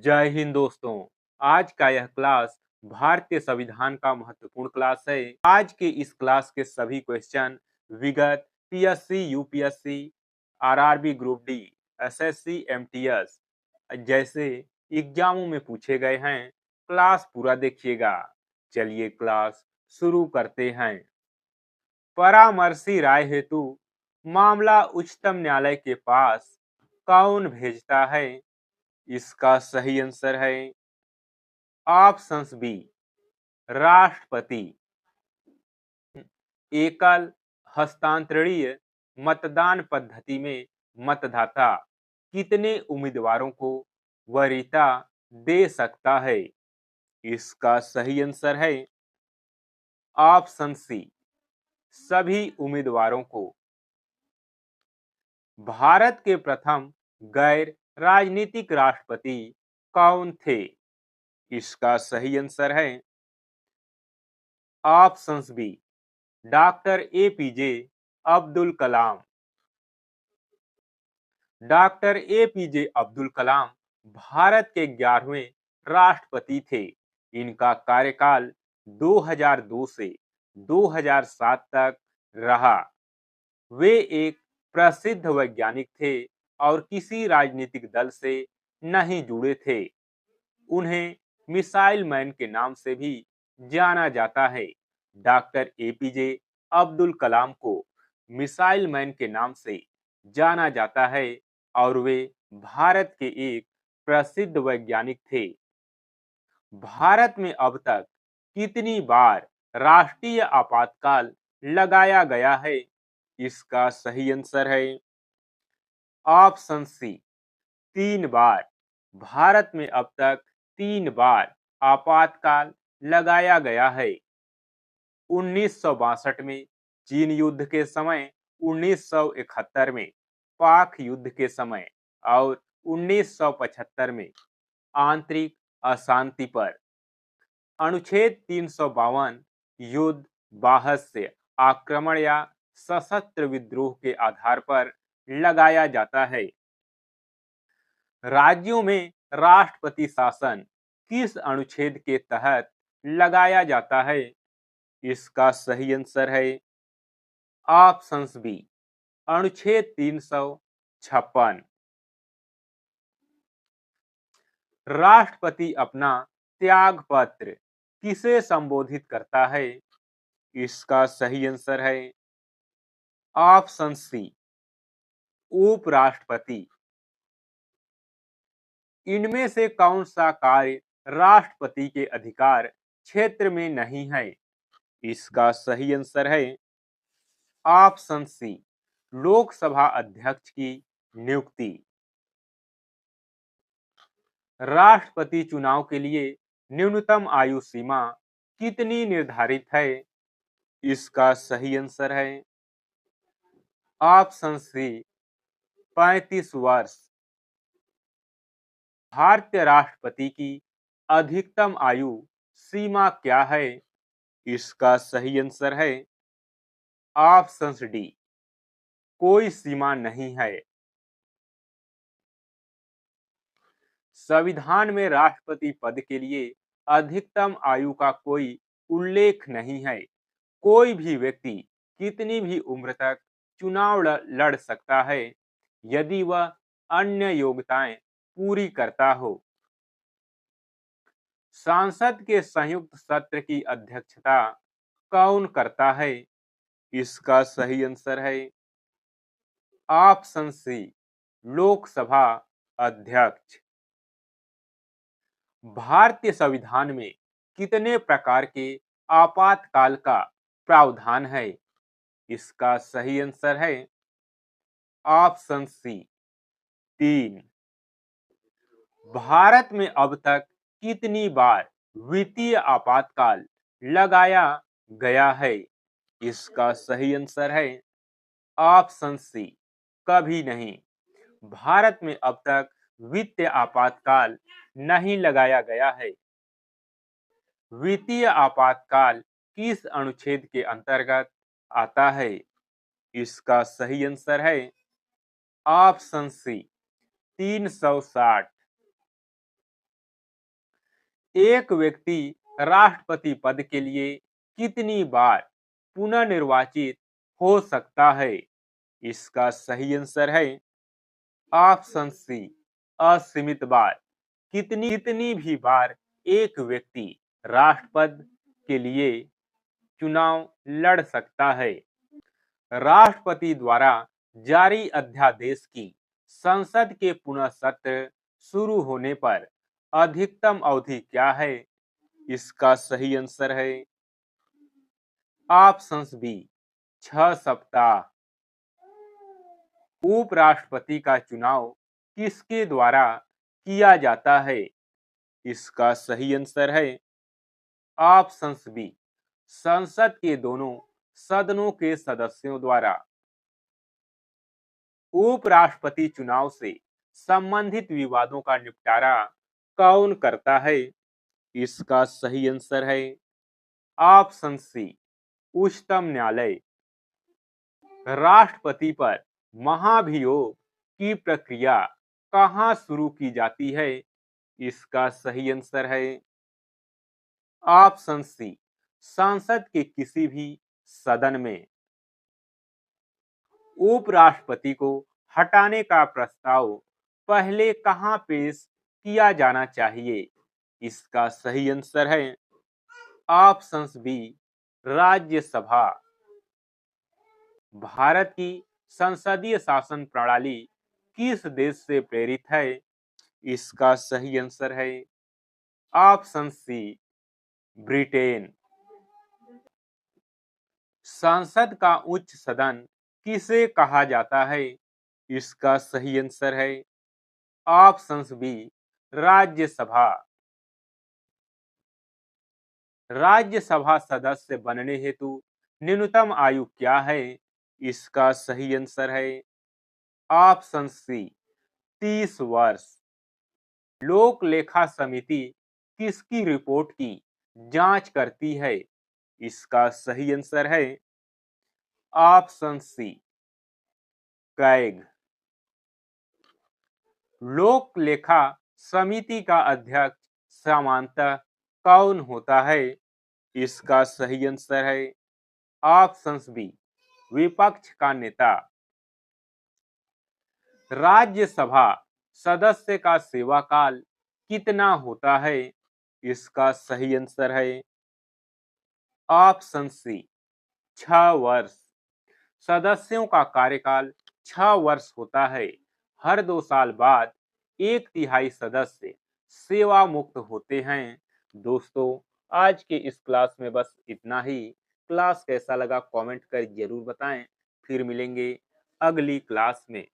जय हिंद दोस्तों। आज का यह क्लास भारतीय संविधान का महत्वपूर्ण क्लास है। आज के इस क्लास के सभी क्वेश्चन विगत PSC, UPSC, RRB group D, SSC, MTS जैसे एग्जामों में पूछे गए हैं। क्लास पूरा देखिएगा। चलिए क्लास शुरू करते हैं। परामर्शी राय हेतु मामला उच्चतम न्यायालय के पास कौन भेजता है? इसका सही आंसर है ऑप्शंस बी, राष्ट्रपति। एकल हस्तांतरणीय मतदान पद्धति में मतदाता कितने उम्मीदवारों को वरीयता दे सकता है? इसका सही आंसर है ऑप्शन सी, सभी उम्मीदवारों को। भारत के प्रथम गैर राजनीतिक राष्ट्रपति कौन थे? इसका सही आंसर है options B, doctor APJ Abdul Kalam. Doctor APJ Abdul Kalam Bharat के 11वें राष्ट्रपति थे। इनका कार्यकाल 2002 से 2007 तक रहा। वे एक प्रसिद्ध वैज्ञानिक थे और किसी राजनीतिक दल से नहीं जुड़े थे। उन्हें मिसाइल मैन के नाम से भी जाना जाता है। डॉक्टर एपीजे अब्दुल कलाम को मिसाइल मैन के नाम से जाना जाता है और वे भारत के एक प्रसिद्ध वैज्ञानिक थे। भारत में अब तक कितनी बार राष्ट्रीय आपातकाल लगाया गया है? इसका सही आंसर है ऑप्शन सी, 3 बार। भारत में अब तक 3 बार आपातकाल लगाया गया है। 1962 में चीन युद्ध के समय, 1971 में पाक युद्ध के समय और 1975 में आंतरिक अशांति पर। अनुच्छेद 352 युद्ध, बाह्य आक्रमण या सशस्त्र विद्रोह के आधार पर लगाया जाता है। राज्यों में राष्ट्रपति शासन किस अनुच्छेद के तहत लगाया जाता है? इसका सही आंसर है ऑप्शंस बी, अनुच्छेद 356। राष्ट्रपति अपना त्याग पत्र किसे संबोधित करता है? इसका सही आंसर है ऑप्शन सी, उपराष्ट्रपति। इनमें से कौन सा कार्य राष्ट्रपति के अधिकार क्षेत्र में नहीं है? इसका सही आंसर है ऑप्शन सी, लोकसभा अध्यक्ष की नियुक्ति। राष्ट्रपति चुनाव के लिए न्यूनतम आयु सीमा कितनी निर्धारित है? इसका सही आंसर है ऑप्शन सी, 35 वर्ष। भारतीय राष्ट्रपति की अधिकतम आयु सीमा क्या है? इसका सही आंसर है ऑप्शन डी, कोई सीमा नहीं है। संविधान में राष्ट्रपति पद के लिए अधिकतम आयु का कोई उल्लेख नहीं है। कोई भी व्यक्ति कितनी भी उम्र तक चुनाव लड़ सकता है यदि वह अन्य योग्यताएं पूरी करता हो। संसद के संयुक्त सत्र की अध्यक्षता कौन करता है? इसका सही आंसर है ऑप्शन सी, लोकसभा अध्यक्ष। भारतीय संविधान में कितने प्रकार के आपातकाल का प्रावधान है? इसका सही आंसर है ऑप्शन सी, 3। भारत में अब तक कितनी बार वित्तीय आपातकाल लगाया गया है? इसका सही आंसर है ऑप्शन सी, कभी नहीं। भारत में अब तक वित्तीय आपातकाल नहीं लगाया गया है। वित्तीय आपातकाल किस अनुच्छेद के अंतर्गत आता है? इसका सही आंसर है ऑप्शन सी, 360। एक व्यक्ति राष्ट्रपति पद के लिए कितनी बार पुनः निर्वाचित हो सकता है? इसका सही आंसर है ऑप्शन सी, असीमित बार। कितनी भी बार एक व्यक्ति राष्ट्रपति के लिए चुनाव लड़ सकता है? राष्ट्रपति द्वारा जारी अध्यादेश की संसद के पुनः सत्र शुरू होने पर अधिकतम अवधि क्या है? इसका सही आंसर है ऑप्शन बी, 6 सप्ताह। उपराष्ट्रपति का चुनाव किसके द्वारा किया जाता है? इसका सही आंसर है ऑप्शन बी, संसद के दोनों सदनों के सदस्यों द्वारा। उपराष्ट्रपति चुनाव से संबंधित विवादों का निपटारा कौन करता है? इसका सही आंसर है ऑप्शन सी, उच्चतम न्यायालय। राष्ट्रपति पर महाभियोग की प्रक्रिया कहां शुरू की जाती है? इसका सही आंसर है ऑप्शन सी, संसद के किसी भी सदन में। उपराष्ट्रपति को हटाने का प्रस्ताव पहले कहां पेश किया जाना चाहिए? इसका सही आंसर है ऑप्शन बी, राज्यसभा। भारत की संसदीय शासन प्रणाली किस देश से प्रेरित है? इसका सही आंसर है ऑप्शन सी, ब्रिटेन। संसद का उच्च सदन किसे कहा जाता है? इसका सही आंसर है ऑप्शन बी, राज्यसभा। राज्यसभा सदस्य बनने हेतु न्यूनतम आयु क्या है? इसका सही आंसर है ऑप्शन सी, 30 वर्ष। लोक लेखा समिति किसकी रिपोर्ट की जांच करती है? इसका सही आंसर है ऑप्शन सी, कैग। लोक लेखा समिति का अध्यक्ष सामान्यतः कौन होता है? इसका सही आंसर है ऑप्शन बी, विपक्ष का नेता। राज्यसभा सदस्य का सेवा काल कितना होता है? इसका सही आंसर है ऑप्शन सी, 6 वर्ष। सदस्यों का कार्यकाल 6 वर्ष होता है। हर 2 साल बाद 1/3 सदस्य सेवा मुक्त होते हैं। दोस्तों, आज के इस क्लास में बस इतना ही। क्लास कैसा लगा कमेंट कर जरूर बताएं। फिर मिलेंगे अगली क्लास में।